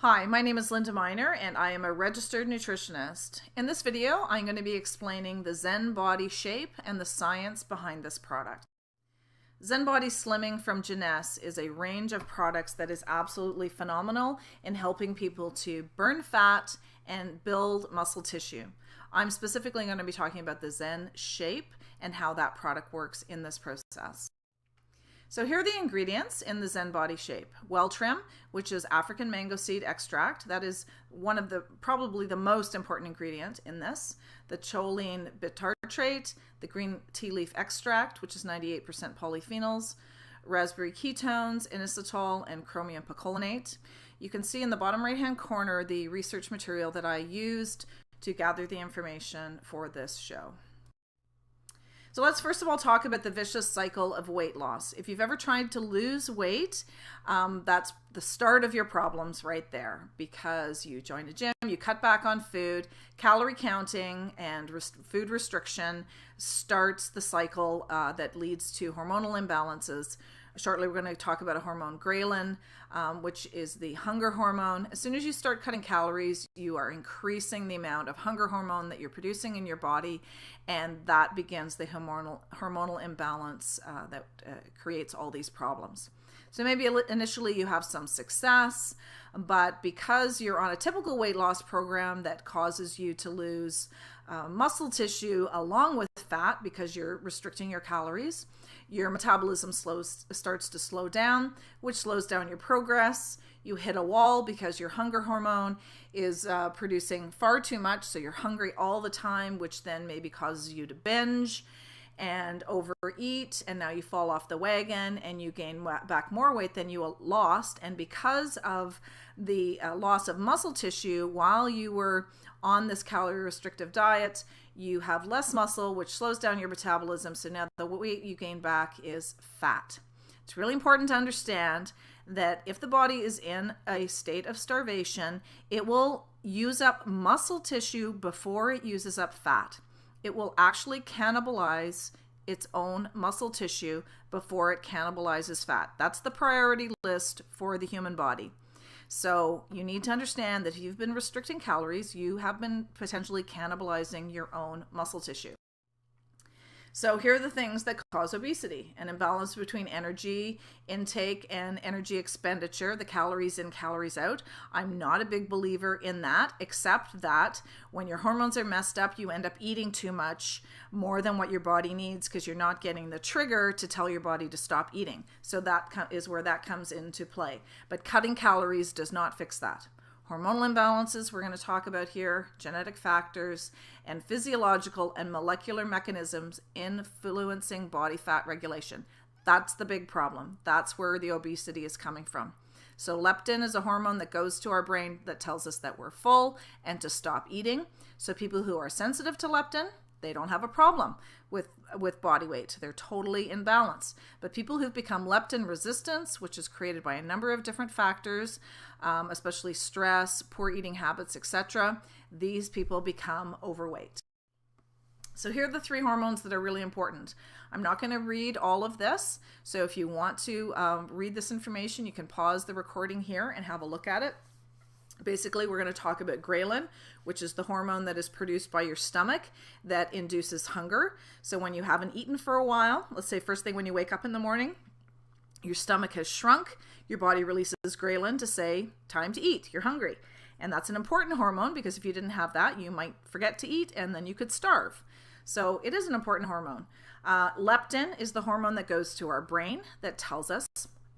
Hi, my name is Linda Miner and I am a registered nutritionist. In this video, I'm going to be explaining the ZEN body shape and the science behind this product. ZEN Body Slimming from Jeunesse is a range of products that is absolutely phenomenal in helping people to burn fat and build muscle tissue. I'm specifically going to be talking about the ZEN shape and how that product works in this process. So here are the ingredients in the ZEN body shape. Well trim, which is African mango seed extract. That is one of probably the most important ingredient in this. The choline bitartrate, the green tea leaf extract, which is 98% polyphenols, raspberry ketones, inositol, and chromium picolinate. You can see in the bottom right-hand corner the research material that I used to gather the information for this show. So let's first of all talk about the vicious cycle of weight loss. If you've ever tried to lose weight, that's the start of your problems right there, because you join a gym, you cut back on food, calorie counting and food restriction starts the cycle that leads to hormonal imbalances. Shortly, we're going to talk about a hormone, ghrelin, which is the hunger hormone. As soon as you start cutting calories, you are increasing the amount of hunger hormone that you're producing in your body, and that begins the hormonal imbalance that creates all these problems. So maybe initially you have some success, but because you're on a typical weight loss program that causes you to lose muscle tissue along with fat because you're restricting your calories, your metabolism starts to slow down, which slows down your progress. You hit a wall because your hunger hormone is producing far too much, so you're hungry all the time, which then maybe causes you to binge and overeat, and now you fall off the wagon and you gain back more weight than you lost. And because of the loss of muscle tissue while you were on this calorie restrictive diet, you have less muscle, which slows down your metabolism. So now the weight you gain back is fat. It's really important to understand that if the body is in a state of starvation, it will use up muscle tissue before it uses up fat. It will actually cannibalize its own muscle tissue before it cannibalizes fat. That's the priority list for the human body. So you need to understand that if you've been restricting calories, you have been potentially cannibalizing your own muscle tissue. So here are the things that cause obesity: an imbalance between energy intake and energy expenditure, the calories in, calories out. I'm not a big believer in that, except that when your hormones are messed up, you end up eating too much, more than what your body needs, because you're not getting the trigger to tell your body to stop eating. So that is where that comes into play. But cutting calories does not fix that. Hormonal imbalances we're going to talk about here, genetic factors, and physiological and molecular mechanisms influencing body fat regulation. That's the big problem. That's where the obesity is coming from. So leptin is a hormone that goes to our brain that tells us that we're full and to stop eating. So people who are sensitive to leptin, they don't have a problem with body weight. They're totally in balance. But people who've become leptin resistance, which is created by a number of different factors, especially stress, poor eating habits, etc., these people become overweight. So here are the three hormones that are really important. I'm not going to read all of this. So if you want to read this information, you can pause the recording here and have a look at it. Basically, we're going to talk about ghrelin, which is the hormone that is produced by your stomach that induces hunger. So when you haven't eaten for a while, let's say first thing when you wake up in the morning, your stomach has shrunk, your body releases ghrelin to say, time to eat, you're hungry. And that's an important hormone, because if you didn't have that, you might forget to eat and then you could starve. So it is an important hormone. Leptin is the hormone that goes to our brain that tells us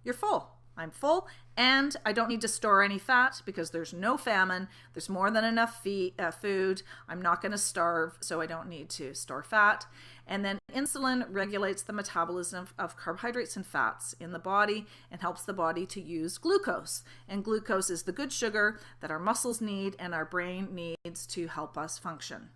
you're full. I'm full and I don't need to store any fat because there's no famine. There's more than enough food. I'm not going to starve, so I don't need to store fat. And then insulin regulates the metabolism of carbohydrates and fats in the body and helps the body to use glucose. And glucose is the good sugar that our muscles need and our brain needs to help us function.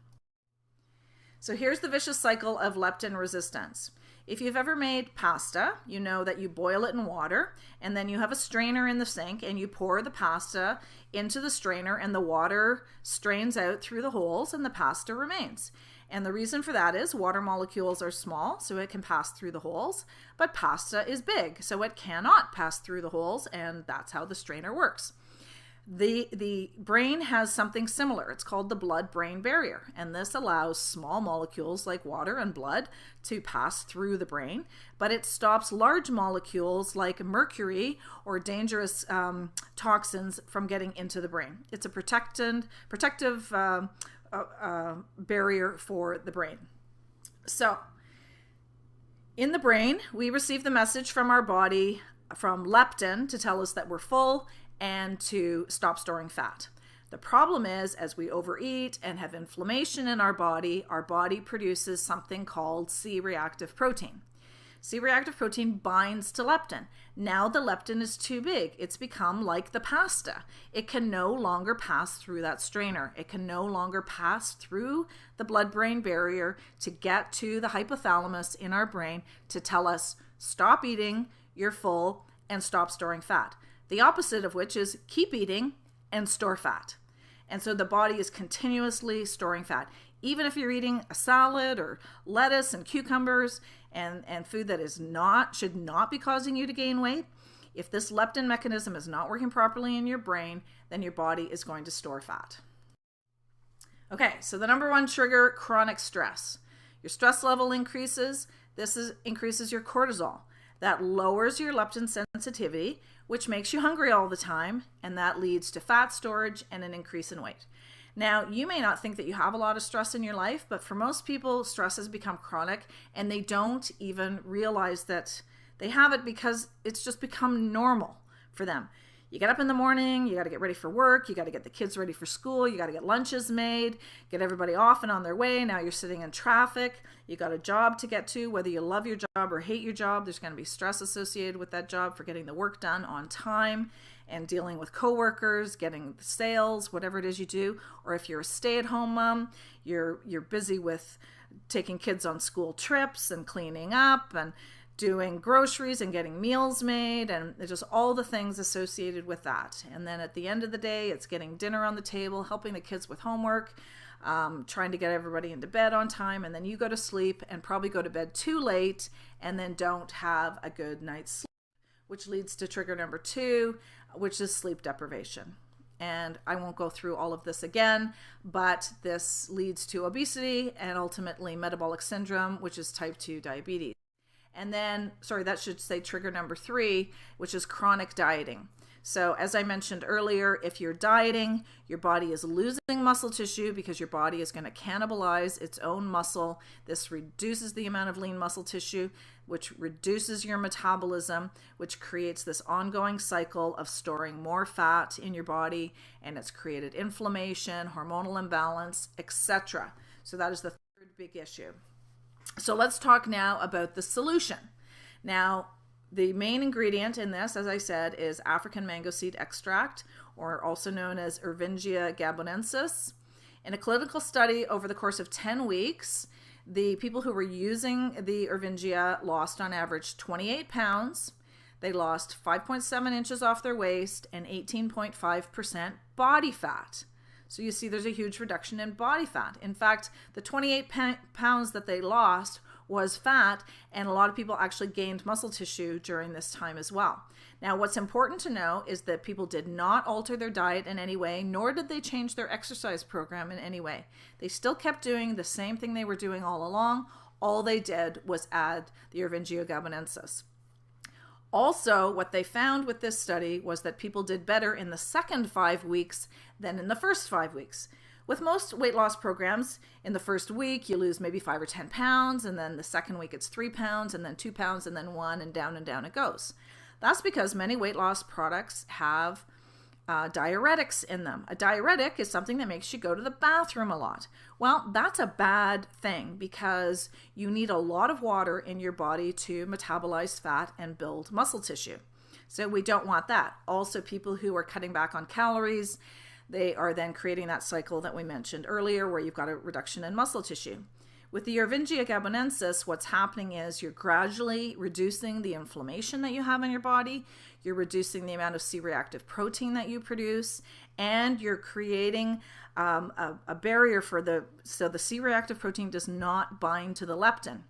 So here's the vicious cycle of leptin resistance. If you've ever made pasta, you know that you boil it in water and then you have a strainer in the sink and you pour the pasta into the strainer and the water strains out through the holes and the pasta remains. And the reason for that is water molecules are small, so it can pass through the holes, but pasta is big, so it cannot pass through the holes, and that's how the strainer works. The brain has something similar. It's called the blood-brain barrier, and this allows small molecules like water and blood to pass through the brain, but it stops large molecules like mercury or dangerous toxins from getting into the brain. It's a protective barrier for the brain. So in the brain, we receive the message from our body from leptin to tell us that we're full and to stop storing fat. The problem is, as we overeat and have inflammation in our body produces something called C-reactive protein. C-reactive protein binds to leptin. Now the leptin is too big. It's become like the pasta. It can no longer pass through that strainer. It can no longer pass through the blood-brain barrier to get to the hypothalamus in our brain to tell us, stop eating, you're full, and stop storing fat. The opposite of which is keep eating and store fat. And so the body is continuously storing fat. Even if you're eating a salad or lettuce and cucumbers and food that should not be causing you to gain weight, if this leptin mechanism is not working properly in your brain, then your body is going to store fat. Okay, so the number one trigger, chronic stress. Your stress level increases. Increases your cortisol. That lowers your leptin sensitivity, which makes you hungry all the time, and that leads to fat storage and an increase in weight. Now, you may not think that you have a lot of stress in your life, but for most people, stress has become chronic, and they don't even realize that they have it because it's just become normal for them. You get up in the morning, you got to get ready for work, you got to get the kids ready for school, you got to get lunches made, get everybody off and on their way. Now you're sitting in traffic, you got a job to get to, whether you love your job or hate your job, there's going to be stress associated with that job for getting the work done on time and dealing with coworkers, getting sales, whatever it is you do. Or if you're a stay-at-home mom, you're busy with taking kids on school trips and cleaning up and doing groceries and getting meals made, and just all the things associated with that. And then at the end of the day, it's getting dinner on the table, helping the kids with homework, trying to get everybody into bed on time, and then you go to sleep and probably go to bed too late and then don't have a good night's sleep, which leads to trigger number 2, which is sleep deprivation. And I won't go through all of this again, but this leads to obesity and ultimately metabolic syndrome, which is type 2 diabetes. And then, that should say trigger number 3, which is chronic dieting. So as I mentioned earlier, if you're dieting, your body is losing muscle tissue because your body is going to cannibalize its own muscle. This reduces the amount of lean muscle tissue, which reduces your metabolism, which creates this ongoing cycle of storing more fat in your body, and it's created inflammation, hormonal imbalance, etc. So that is the third big issue. So let's talk now about the solution. Now, the main ingredient in this, as I said, is African mango seed extract, or also known as Ervingia gabonensis. In a clinical study over the course of 10 weeks, the people who were using the Ervingia lost on average 28 pounds. They lost 5.7 inches off their waist and 18.5% body fat. So you see there's a huge reduction in body fat. In fact, the 28 pounds that they lost was fat, and a lot of people actually gained muscle tissue during this time as well. Now, what's important to know is that people did not alter their diet in any way, nor did they change their exercise program in any way. They still kept doing the same thing they were doing all along. All they did was add the Ervingia gabonensis. Also, what they found with this study was that people did better in the second 5 weeks than in the first 5 weeks. With most weight loss programs, in the first week, you lose maybe 5 or 10 pounds, and then the second week it's 3 pounds, and then 2 pounds, and then 1, and down it goes. That's because many weight loss products have diuretics in them. A diuretic is something that makes you go to the bathroom a lot. Well, that's a bad thing because you need a lot of water in your body to metabolize fat and build muscle tissue. So we don't want that. Also, people who are cutting back on calories, they are then creating that cycle that we mentioned earlier where you've got a reduction in muscle tissue. With the Ervingia gabonensis, what's happening is you're gradually reducing the inflammation that you have in your body, you're reducing the amount of C-reactive protein that you produce, and you're creating a barrier so the C-reactive protein does not bind to the leptin.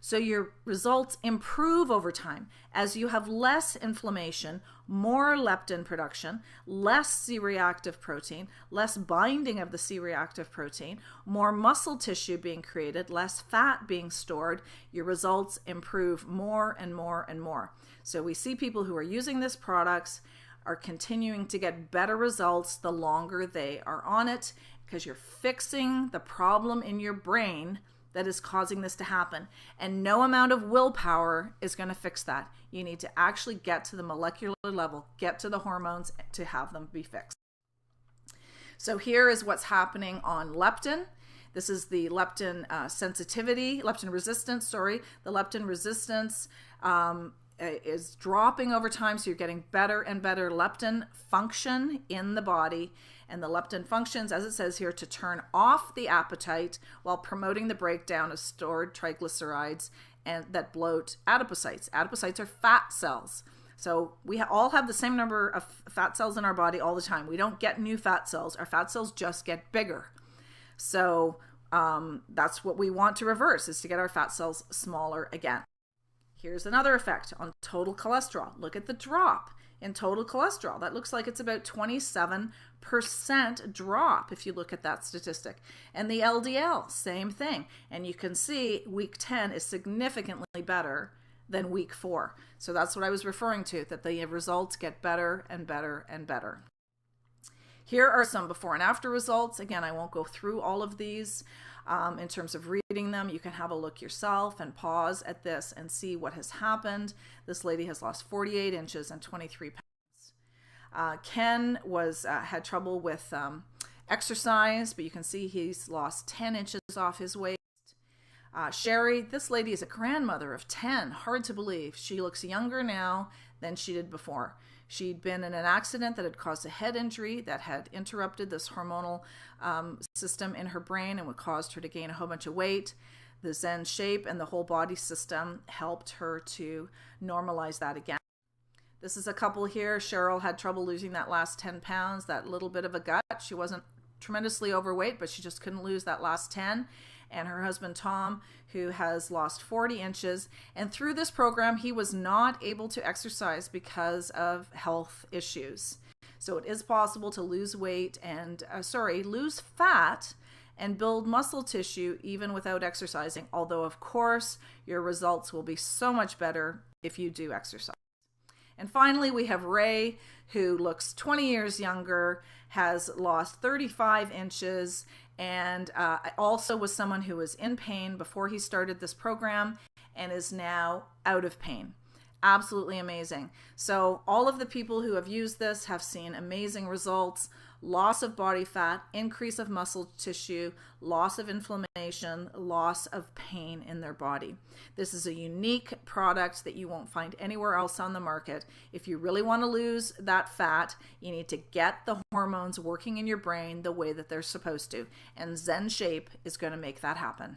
So your results improve over time as you have less inflammation, more leptin production, less C-reactive protein, less binding of the C-reactive protein, more muscle tissue being created, less fat being stored. Your results improve more and more and more. So we see people who are using this products are continuing to get better results the longer they are on it, because you're fixing the problem in your brain that is causing this to happen. And no amount of willpower is going to fix that. You need to actually get to the molecular level, get to the hormones to have them be fixed. So here is what's happening on leptin. This is the leptin leptin resistance, The leptin resistance is dropping over time, so you're getting better and better leptin function in the body. And the leptin functions, as it says here, to turn off the appetite while promoting the breakdown of stored triglycerides and that bloat adipocytes. Adipocytes are fat cells. So we all have the same number of fat cells in our body all the time. We don't get new fat cells. Our fat cells just get bigger. So that's what we want to reverse, is to get our fat cells smaller again. Here's another effect on total cholesterol. Look at the drop in total cholesterol. That looks like it's about 27% drop if you look at that statistic. And the LDL, same thing. And you can see week 10 is significantly better than week 4. So that's what I was referring to, that the results get better and better and better. Here are some before and after results. Again, I won't go through all of these in terms of reading them. You can have a look yourself and pause at this and see what has happened. This lady has lost 48 inches and 23 pounds. Ken had trouble with exercise, but you can see he's lost 10 inches off his waist. Sherry, this lady is a grandmother of 10. Hard to believe. She looks younger now than she did before. She'd been in an accident that had caused a head injury that had interrupted this hormonal system in her brain and would caused her to gain a whole bunch of weight. The ZEN shape and the whole body system helped her to normalize that again. This is a couple here. Cheryl had trouble losing that last 10 pounds, that little bit of a gut. She wasn't tremendously overweight, but she just couldn't lose that last 10. And her husband, Tom, who has lost 40 inches. And through this program, he was not able to exercise because of health issues. So it is possible to lose weight and, lose fat and build muscle tissue even without exercising. Although, of course, your results will be so much better if you do exercise. And finally, we have Ray, who looks 20 years younger, has lost 35 inches, and also was someone who was in pain before he started this program and is now out of pain. Absolutely amazing. So all of the people who have used this have seen amazing results: loss of body fat, increase of muscle tissue, loss of inflammation, loss of pain in their body. This is a unique product that you won't find anywhere else on the market. If you really want to lose that fat, you need to get the hormones working in your brain the way that they're supposed to. And ZEN Shape is going to make that happen.